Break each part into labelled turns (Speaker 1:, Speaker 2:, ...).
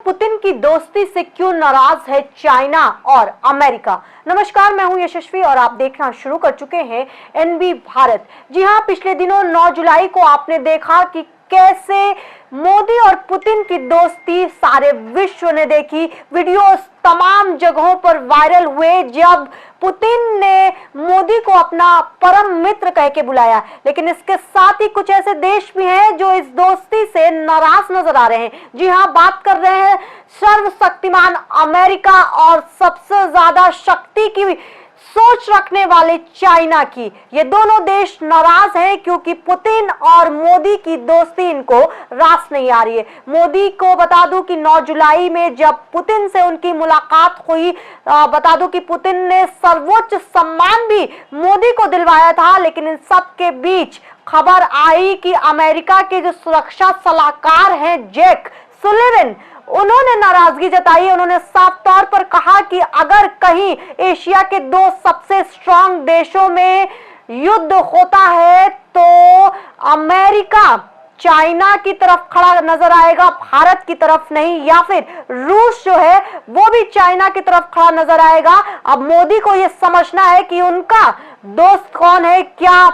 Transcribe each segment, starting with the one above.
Speaker 1: Putin की दोस्ती से क्यों नाराज है चाइना और अमेरिका। नमस्कार, मैं हूं यशस्वी और आप देखना शुरू कर चुके हैं एनबी भारत। जी हां, पिछले दिनों 9 जुलाई को आपने देखा कि कैसे मोदी और पुतिन की दोस्ती सारे विश्व ने देखी। वीडियोस तमाम जगहों पर वायरल हुए जब पुतिन ने मोदी को अपना परम मित्र कह के बुलाया। लेकिन इसके साथ ही कुछ ऐसे देश भी हैं जो इस दोस्ती से नाराज नजर आ रहे हैं। जी हां, बात कर रहे हैं सर्वशक्तिमान अमेरिका और सबसे ज्यादा शक्ति की सोच रखने वाले चाइना की। ये दोनों देश नाराज हैं क्योंकि पुतिन और मोदी की दोस्ती इनको रास नहीं आ रही है। मोदी को बता दूं कि 9 जुलाई में जब पुतिन से उनकी मुलाकात हुई, बता दूं कि पुतिन ने सर्वोच्च सम्मान भी मोदी को दिलवाया था। लेकिन इन सब के बीच खबर आई कि अमेरिका के जो सुरक्षा सलाहकार हैं जैक सुलिवन, उन्होंने नाराजगी जताई। उन्होंने साफ तौर पर कहा कि अगर कहीं एशिया के दो सबसे स्ट्रांग देशों में युद्ध होता है तो अमेरिका चाइना की तरफ खड़ा नजर आएगा, भारत की तरफ नहीं, या फिर रूस जो है वो भी चाइना की तरफ खड़ा नजर आएगा। अब मोदी को यह समझना है कि उनका दोस्त कौन है, क्या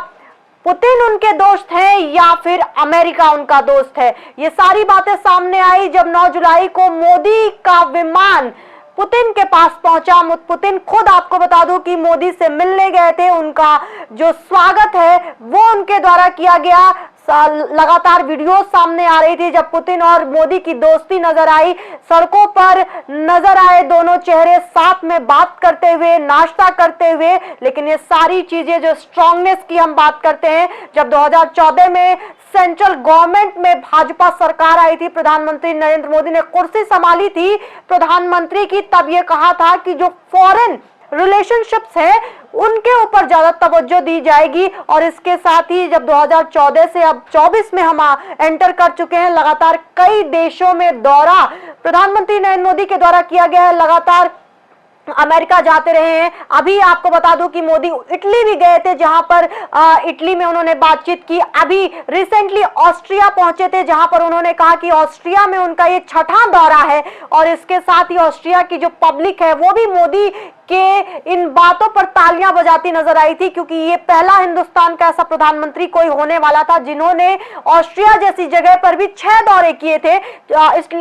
Speaker 1: पुतिन उनके दोस्त हैं या फिर अमेरिका उनका दोस्त है। ये सारी बातें सामने आई जब 9 जुलाई को मोदी का विमान पुतिन के पास पहुंचा। पुतिन खुद, आपको बता दूं कि मोदी से मिलने गए थे। उनका जो स्वागत है वो उनके द्वारा किया गया। लगातार वीडियो सामने आ रही थी जब पुतिन और मोदी की दोस्ती नजर आई। सड़कों पर नजर आए दोनों चेहरे साथ में बात करते हुए, नाश्ता करते हुए। लेकिन ये सारी चीजें, जो स्ट्रांगनेस की हम बात करते हैं, जब 2014 में सेंट्रल गवर्नमेंट में भाजपा सरकार आई थी, प्रधानमंत्री नरेंद्र मोदी ने कुर्सी संभाली थी प्रधानमंत्री की, तब ये कहा था कि जो फॉरेन रिलेशनशिप्स है उनके ऊपर ज्यादा तवज्जो दी जाएगी। और इसके साथ ही जब 2014 से अब 24 में हम एंटर कर चुके हैं, लगातार कई देशों में दौरा प्रधानमंत्री नरेंद्र मोदी के द्वारा किया गया है। लगातार अमेरिका जाते रहे हैं। अभी आपको बता दूं कि मोदी इटली भी गए थे, जहां पर इटली में उन्होंने बातचीत की। अभी रिसेंटली ऑस्ट्रिया पहुंचे थे, जहां पर उन्होंने कहा कि ऑस्ट्रिया में उनका ये 6वां दौरा है। और इसके साथ ही ऑस्ट्रिया की जो पब्लिक है वो भी मोदी के इन बातों पर तालियां बजाती नजर आई थी, क्योंकि ये पहला हिंदुस्तान का ऐसा प्रधानमंत्री कोई होने वाला था जिन्होंने ऑस्ट्रिया जैसी जगह पर भी 6 दौरे किए थे।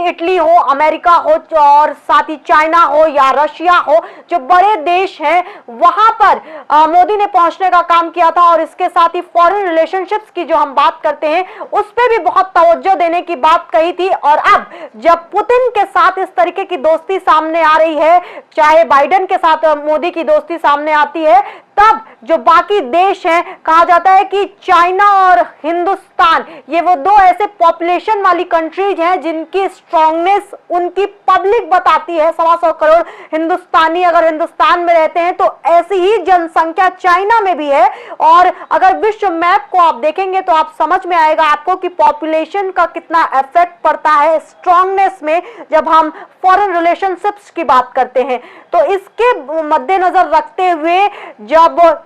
Speaker 1: इटली हो, अमेरिका हो और साथ ही चाइना हो या रशिया हो, जो बड़े देश हैं वहां पर मोदी ने पहुंचने का काम किया था। और इसके साथ ही फॉरेन रिलेशनशिप्स की जो हम बात करते हैं उस पर भी बहुत तवज्जो देने की बात कही थी। और अब जब पुतिन के साथ इस तरीके की दोस्ती सामने आ रही है, चाहे बाइडेन के साथ मोदी की दोस्ती सामने आती है, तब जो बाकी देश हैं, कहा जाता है कि चाइना और हिंदुस्तान, ये वो दो ऐसे पॉपुलेशन वाली कंट्रीज हैं जिनकी स्ट्रांगनेस उनकी पब्लिक बताती है। 125 करोड़ हिंदुस्तानी अगर हिंदुस्तान में रहते हैं तो ऐसी ही जनसंख्या चाइना में भी है। और अगर विश्व मैप को आप देखेंगे तो आप समझ में आएगा आपको कि पॉपुलेशन का कितना इफेक्ट पड़ता है स्ट्रांगनेस में जब हम फॉरेन रिलेशनशिप्स की बात करते हैं। तो इसके मद्देनजर रखते हुए जब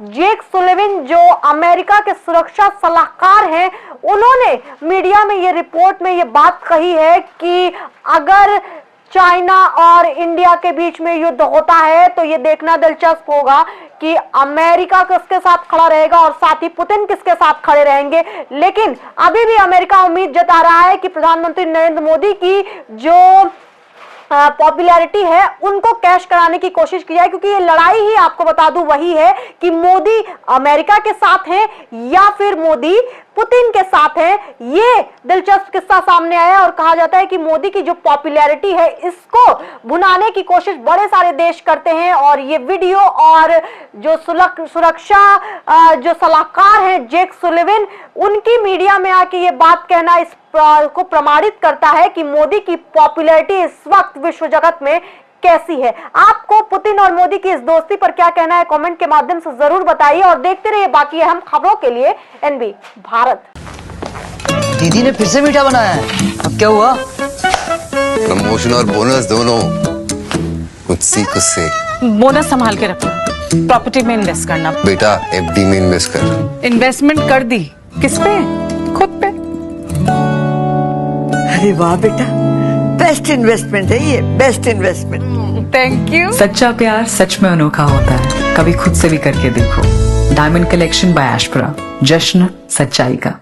Speaker 1: जैक सुलिवन, जो अमेरिका के सुरक्षा सलाहकार हैं, उन्होंने मीडिया में ये रिपोर्ट में ये बात कही है कि अगर चाइना और इंडिया के बीच में युद्ध होता है तो ये देखना दिलचस्प होगा कि अमेरिका किसके साथ खड़ा रहेगा और साथ ही पुतिन किसके साथ खड़े रहेंगे। लेकिन अभी भी अमेरिका उम्मीद जता रहा है कि प्रधानमंत्री नरेंद्र मोदी की जो पॉपुलैरिटी है उनको कैश कराने की कोशिश की जाए, क्योंकि ये लड़ाई ही, आपको बता दूं, वही है कि मोदी अमेरिका के साथ हैं या फिर मोदी पुतिन के साथ है। ये दिलचस्प किस्सा सामने आया और कहा जाता है कि मोदी की जो पॉपुलैरिटी है इसको भुनाने की कोशिश बड़े सारे देश करते हैं। और ये वीडियो और जो सुरक्षा जो सलाहकार हैं जैक सुलिवन, उनकी मीडिया में आके ये बात कहना इस को प्रमाणित करता है कि मोदी की पॉपुलैरिटी इस वक्त विश्व जगत में कैसी है। आपको पुतिन और मोदी की इस दोस्ती पर क्या कहना है, कमेंट के माध्यम से जरूर बताइए और देखते रहिए बाकी अहम खबरों के लिए एनबी भारत।
Speaker 2: दीदी ने फिर से मीठा बनाया है, अब क्या हुआ?
Speaker 3: प्रमोशन और बोनस दोनों कुछ से।
Speaker 4: बोनस संभाल के रखो, प्रॉपर्टी में इन्वेस्ट करना।
Speaker 3: बेटा एफडी में इन्वेस्ट कर।
Speaker 4: इन्वेस्टमेंट कर दी, किस पे? खुद पे।
Speaker 5: अरे वाह बेटा, बेस्ट इन्वेस्टमेंट है ये, बेस्ट इन्वेस्टमेंट।
Speaker 4: Thank you.
Speaker 6: सच्चा प्यार सच में अनोखा होता है, कभी खुद से भी करके देखो। डायमंड कलेक्शन बाय एशप्रा, जश्न सच्चाई का।